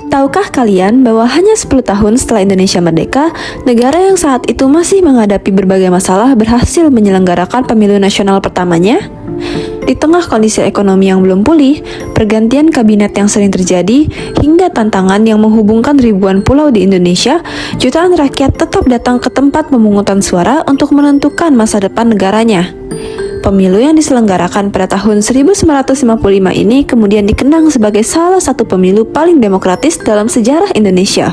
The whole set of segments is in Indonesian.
Tahukah kalian bahwa hanya 10 tahun setelah Indonesia merdeka, negara yang saat itu masih menghadapi berbagai masalah berhasil menyelenggarakan pemilu nasional pertamanya? Di tengah kondisi ekonomi yang belum pulih, pergantian kabinet yang sering terjadi, hingga tantangan yang menghubungkan ribuan pulau di Indonesia, jutaan rakyat tetap datang ke tempat pemungutan suara untuk menentukan masa depan negaranya. Pemilu yang diselenggarakan pada tahun 1955 ini kemudian dikenang sebagai salah satu pemilu paling demokratis dalam sejarah Indonesia.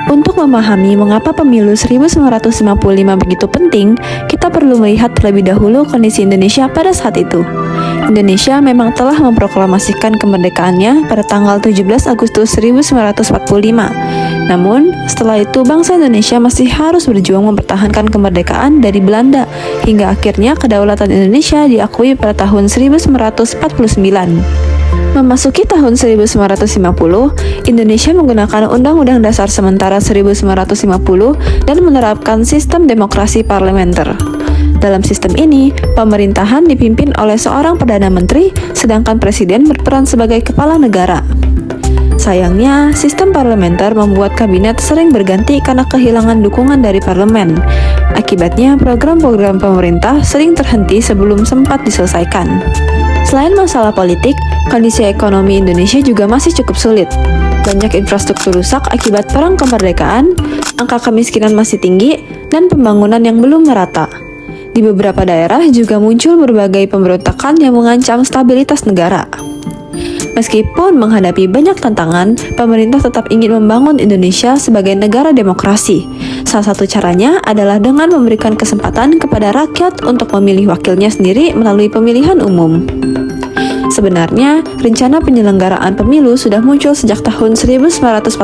Untuk memahami mengapa pemilu 1955 begitu penting, kita perlu melihat terlebih dahulu kondisi Indonesia pada saat itu. Indonesia memang telah memproklamasikan kemerdekaannya pada tanggal 17 Agustus 1945. Namun, setelah itu bangsa Indonesia masih harus berjuang mempertahankan kemerdekaan dari Belanda hingga akhirnya kedaulatan Indonesia diakui pada tahun 1949. Memasuki tahun 1950, Indonesia menggunakan Undang-Undang Dasar Sementara 1950 dan menerapkan sistem demokrasi parlementer. Dalam sistem ini, pemerintahan dipimpin oleh seorang Perdana Menteri, sedangkan Presiden berperan sebagai kepala negara. Sayangnya, sistem parlementer membuat kabinet sering berganti karena kehilangan dukungan dari parlemen. Akibatnya, program-program pemerintah sering terhenti sebelum sempat diselesaikan. Selain masalah politik, kondisi ekonomi Indonesia juga masih cukup sulit. Banyak infrastruktur rusak akibat perang kemerdekaan, angka kemiskinan masih tinggi, dan pembangunan yang belum merata. Di beberapa daerah juga muncul berbagai pemberontakan yang mengancam stabilitas negara. Meskipun menghadapi banyak tantangan, pemerintah tetap ingin membangun Indonesia sebagai negara demokrasi. Salah satu caranya adalah dengan memberikan kesempatan kepada rakyat untuk memilih wakilnya sendiri melalui pemilihan umum. Sebenarnya, rencana penyelenggaraan pemilu sudah muncul sejak tahun 1946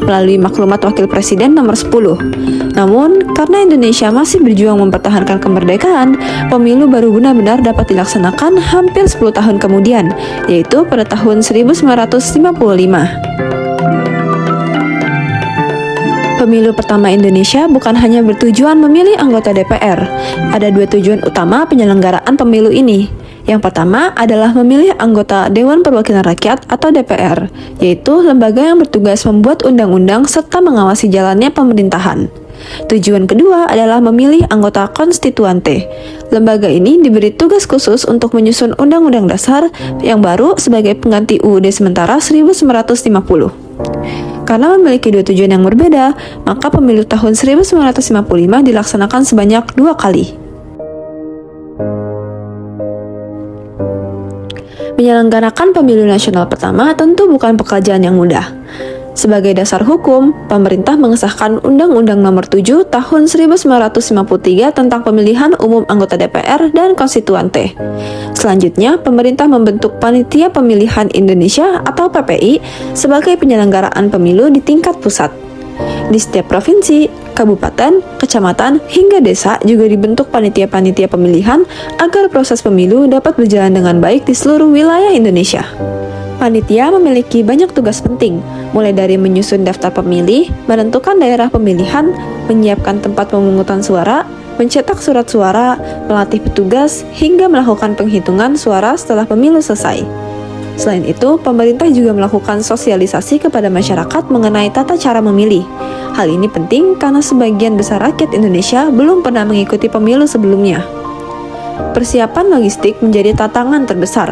melalui Maklumat Wakil Presiden nomor 10. Namun, karena Indonesia masih berjuang mempertahankan kemerdekaan, pemilu baru benar-benar dapat dilaksanakan hampir 10 tahun kemudian, yaitu pada tahun 1955. Pemilu pertama Indonesia bukan hanya bertujuan memilih anggota DPR. Ada dua tujuan utama penyelenggaraan pemilu ini. Yang pertama adalah memilih anggota Dewan Perwakilan Rakyat atau DPR, yaitu lembaga yang bertugas membuat undang-undang serta mengawasi jalannya pemerintahan. Tujuan kedua adalah memilih anggota konstituante. Lembaga ini diberi tugas khusus untuk menyusun Undang-Undang Dasar yang baru sebagai pengganti UUD sementara 1950. Karena memiliki dua tujuan yang berbeda, maka pemilu tahun 1955 dilaksanakan sebanyak 2 kali. Menyelenggarakan pemilu nasional pertama tentu bukan pekerjaan yang mudah. Sebagai dasar hukum, pemerintah mengesahkan Undang-Undang Nomor 7 Tahun 1953 tentang pemilihan umum anggota DPR dan konstituante. Selanjutnya, pemerintah membentuk Panitia Pemilihan Indonesia atau PPI sebagai penyelenggaraan pemilu di tingkat pusat. Di setiap provinsi, kabupaten, kecamatan, hingga desa juga dibentuk panitia-panitia pemilihan agar proses pemilu dapat berjalan dengan baik di seluruh wilayah Indonesia. Panitia memiliki banyak tugas penting, mulai dari menyusun daftar pemilih, menentukan daerah pemilihan, menyiapkan tempat pemungutan suara, mencetak surat suara, melatih petugas, hingga melakukan penghitungan suara setelah pemilu selesai. Selain itu, pemerintah juga melakukan sosialisasi kepada masyarakat mengenai tata cara memilih. Hal ini penting karena sebagian besar rakyat Indonesia belum pernah mengikuti pemilu sebelumnya. Persiapan logistik menjadi tantangan terbesar.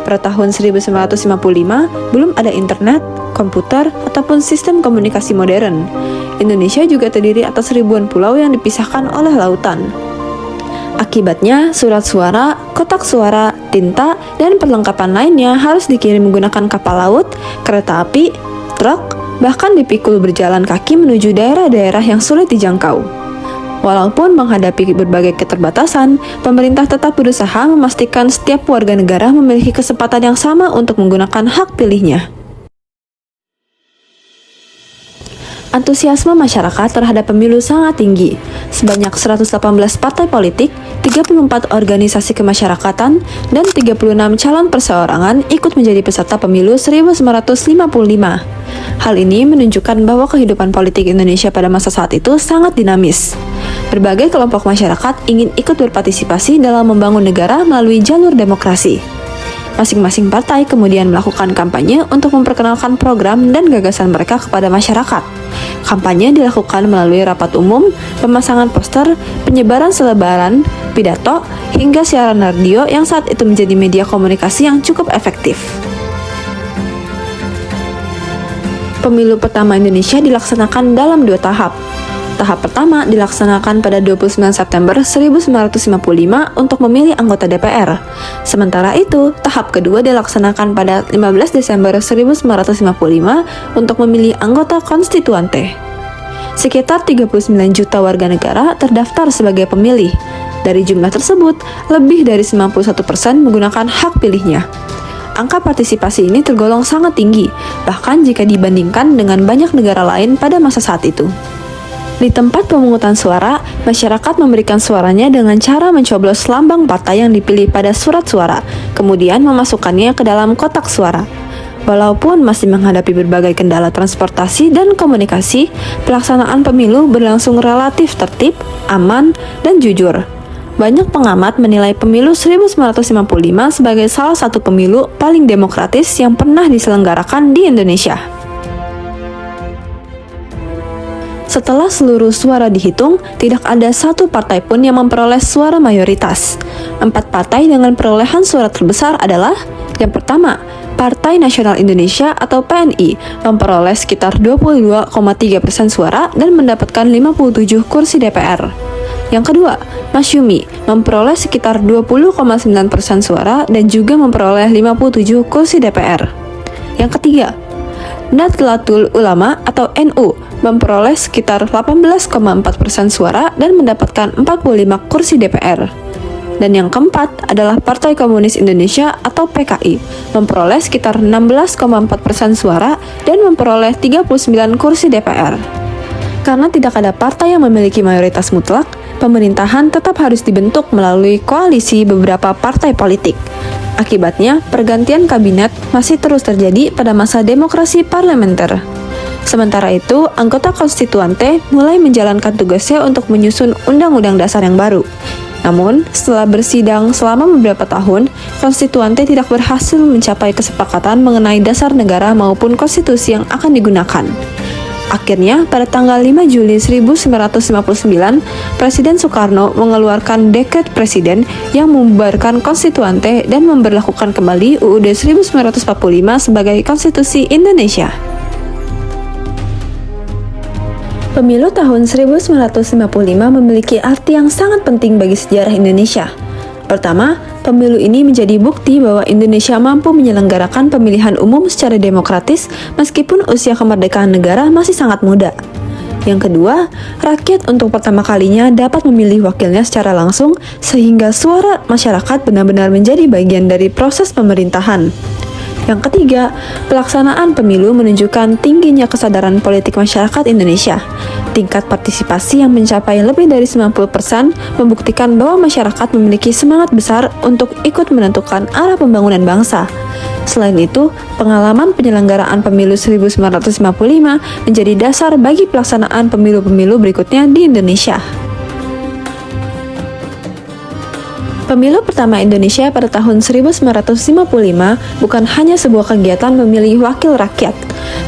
Pada tahun 1955, belum ada internet, komputer, ataupun sistem komunikasi modern. Indonesia juga terdiri atas ribuan pulau yang dipisahkan oleh lautan. Akibatnya, surat suara, kotak suara, tinta, dan perlengkapan lainnya harus dikirim menggunakan kapal laut, kereta api, truk, bahkan dipikul berjalan kaki menuju daerah-daerah yang sulit dijangkau. Walaupun menghadapi berbagai keterbatasan, pemerintah tetap berusaha memastikan setiap warga negara memiliki kesempatan yang sama untuk menggunakan hak pilihnya. Antusiasme masyarakat terhadap pemilu sangat tinggi. Sebanyak 118 partai politik, 34 organisasi kemasyarakatan, dan 36 calon perseorangan ikut menjadi peserta pemilu 1955. Hal ini menunjukkan bahwa kehidupan politik Indonesia pada masa saat itu sangat dinamis. Berbagai kelompok masyarakat ingin ikut berpartisipasi dalam membangun negara melalui jalur demokrasi. Masing-masing partai kemudian melakukan kampanye untuk memperkenalkan program dan gagasan mereka kepada masyarakat. Kampanye dilakukan melalui rapat umum, pemasangan poster, penyebaran selebaran, pidato, hingga siaran radio yang saat itu menjadi media komunikasi yang cukup efektif. Pemilu pertama Indonesia dilaksanakan dalam 2 tahap. Tahap pertama dilaksanakan pada 29 September 1955 untuk memilih anggota DPR. Sementara itu, tahap kedua dilaksanakan pada 15 Desember 1955 untuk memilih anggota konstituante. Sekitar 39 juta warga negara terdaftar sebagai pemilih. Dari jumlah tersebut, lebih dari 91% menggunakan hak pilihnya. Angka partisipasi ini tergolong sangat tinggi, bahkan jika dibandingkan dengan banyak negara lain pada masa saat itu. Di tempat pemungutan suara, masyarakat memberikan suaranya dengan cara mencoblos lambang partai yang dipilih pada surat suara, kemudian memasukkannya ke dalam kotak suara. Walaupun masih menghadapi berbagai kendala transportasi dan komunikasi, pelaksanaan pemilu berlangsung relatif tertib, aman, dan jujur. Banyak pengamat menilai pemilu 1955 sebagai salah satu pemilu paling demokratis yang pernah diselenggarakan di Indonesia. Setelah seluruh suara dihitung, tidak ada satu partai pun yang memperoleh suara mayoritas. 4 partai dengan perolehan suara terbesar adalah: yang pertama, Partai Nasional Indonesia atau PNI memperoleh sekitar 22,3% suara dan mendapatkan 57 kursi DPR. Yang kedua, Masyumi memperoleh sekitar 20,9% suara dan juga memperoleh 57 kursi DPR. Yang ketiga, Nahdlatul Ulama atau NU memperoleh sekitar 18,4% suara dan mendapatkan 45 kursi DPR. Dan yang keempat adalah Partai Komunis Indonesia atau PKI memperoleh sekitar 16,4% suara dan memperoleh 39 kursi DPR. Karena tidak ada partai yang memiliki mayoritas mutlak, pemerintahan tetap harus dibentuk melalui koalisi beberapa partai politik. Akibatnya, pergantian kabinet masih terus terjadi pada masa demokrasi parlementer. Sementara itu, anggota konstituante mulai menjalankan tugasnya untuk menyusun undang-undang dasar yang baru. Namun, setelah bersidang selama beberapa tahun, konstituante tidak berhasil mencapai kesepakatan mengenai dasar negara maupun konstitusi yang akan digunakan. Akhirnya, pada tanggal 5 Juli 1959, Presiden Soekarno mengeluarkan dekret presiden yang membubarkan konstituante dan memberlakukan kembali UUD 1945 sebagai konstitusi Indonesia. Pemilu tahun 1955 memiliki arti yang sangat penting bagi sejarah Indonesia. Pertama, pemilu ini menjadi bukti bahwa Indonesia mampu menyelenggarakan pemilihan umum secara demokratis meskipun usia kemerdekaan negara masih sangat muda. Yang kedua, rakyat untuk pertama kalinya dapat memilih wakilnya secara langsung sehingga suara masyarakat benar-benar menjadi bagian dari proses pemerintahan. Yang ketiga, pelaksanaan pemilu menunjukkan tingginya kesadaran politik masyarakat Indonesia. Tingkat partisipasi yang mencapai lebih dari 90% membuktikan bahwa masyarakat memiliki semangat besar untuk ikut menentukan arah pembangunan bangsa. Selain itu, pengalaman penyelenggaraan pemilu 1955 menjadi dasar bagi pelaksanaan pemilu-pemilu berikutnya di Indonesia. Pemilu pertama Indonesia pada tahun 1955 bukan hanya sebuah kegiatan memilih wakil rakyat.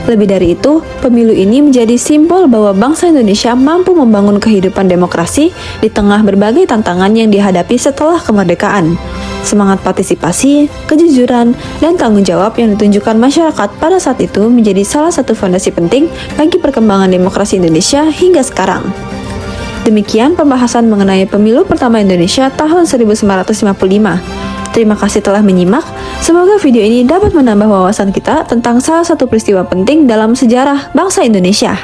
Lebih dari itu, pemilu ini menjadi simbol bahwa bangsa Indonesia mampu membangun kehidupan demokrasi di tengah berbagai tantangan yang dihadapi setelah kemerdekaan. Semangat partisipasi, kejujuran, dan tanggung jawab yang ditunjukkan masyarakat pada saat itu menjadi salah satu fondasi penting bagi perkembangan demokrasi Indonesia hingga sekarang. Demikian pembahasan mengenai pemilu pertama Indonesia tahun 1955. Terima kasih telah menyimak. Semoga video ini dapat menambah wawasan kita tentang salah satu peristiwa penting dalam sejarah bangsa Indonesia.